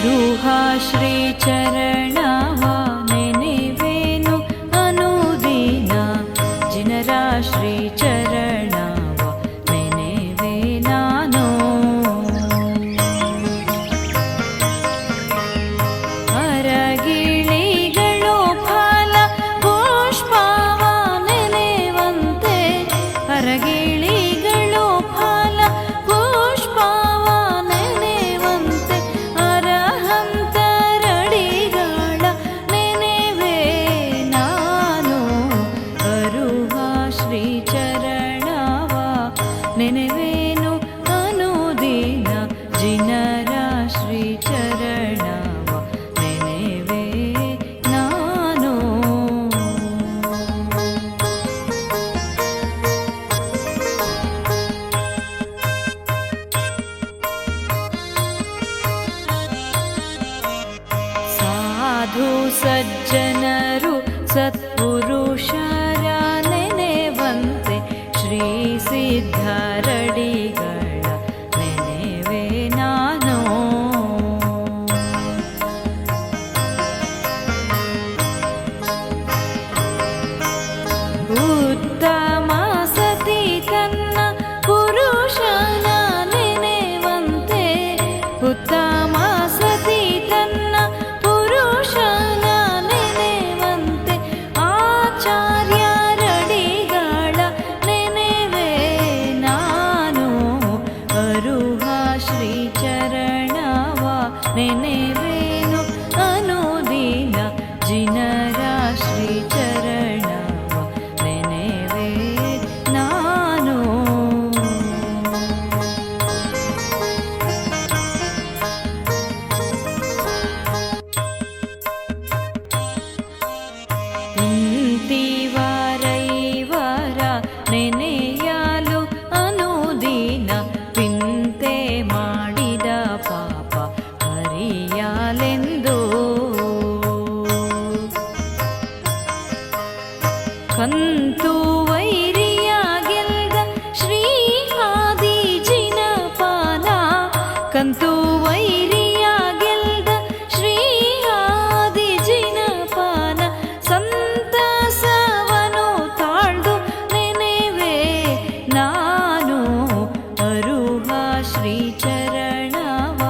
ಅರುಹ ಶ್ರೀಚರಣವ ನೆನೆವೇನು ಅನುದಿನ ಜಿನರ ಶ್ರೀಚರಣವ ನೆನೆವೆ ನಾನು. ಅರಗಿಳಿಗಳು ಫಲ ಪುಷ್ಪವ ನೆನೆವಂತೆ ಅರಗಿಳಿಗಳು ಫಲ ಪುಷ್ಪವ ನೆನೆವಂತೆ ಅರಹಂತರಡಿಗಳ ನೆನೆವೆ ನಾನು. ಅರುಹ ಶ್ರೀಚರಣವ ನೆನೆವೇನು ಅನುದಿನ ಜಿನರ ಶ್ರೀಚರಣವ ನೆನೆವೆ ನಾನು. ಸಾಧು ಸಜ್ಜನರು ಸತ್ಪುರುಷರ ನೆನೆವಂತೆ ಶ್ರೀ ಸಿದ್ಧರಡಿಗಳ ನೆನೆವೆ ನಾನು. ಉತ್ತಮ ಸತಿ ತನ್ನ ಪುರುಷನ ನೆನೆವಂತೆ ಉತ್ತಮ ಸತಿ ತನ್ನ ಪುರುಷನ ನೆನೆವಂತೆ ಆಚಾರ್ಯರಡಿಗಳ ನೆನೆವೆ ನಾನು. ಅರುಹ ಶ್ರೀಚರಣವ ನೆನೆವೇನು ಅನುದಿನ ಜಿನರ ಶ್ರೀಚರಣವ ನೆನೆವೆ ನಾನು. ಇಂತಿವರೈವರ ನೆನೆಯಲು ಅನುದಿನ ಪಿಂತೆ ಮಾಡಿದ ಪಾಪ ಹರಿಯಲೆಂದು ಕಂತು ವೈರಿಯ ಗೆಲ್ದ ಶ್ರೀ ಆದಿ ಜಿನಪಾಲ ಕಂತು ವೈರಿಯ ಗೆಲ್ದ ಶ್ರೀ ಆದಿ ಜಿನಪಾಲ ಸಂತಸವನು ತಾಳ್ದು ನೆನೆವೆ ನಾನು. ಅರುಹ ಶ್ರೀಚರಣವ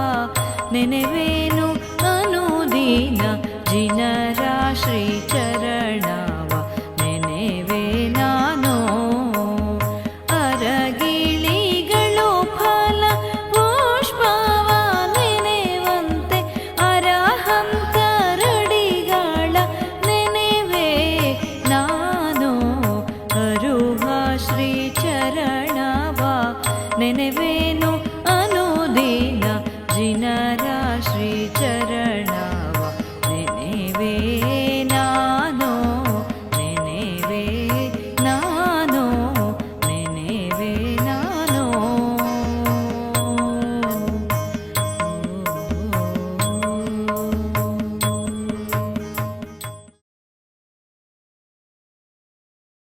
ನೆನೆವೇನು ಅನುದಿನ ಜಿನರ ಶ್ರೀಚರಣವ ನೆನೆವೆ ನಾನು. ಅರಗಿಳಿಗಳು ಫಲ ಪುಷ್ಪವ ನೆನೆವಂತೆ ಅರಹಂತರಡಿಗಳ ನೆನೆವೆ ನಾನು. ಅರುಹ ಶ್ರೀಚರಣವ ನೆನೆವೇನು ಅನುದಿನ ಜಿನರ ಶ್ರೀಚರಣ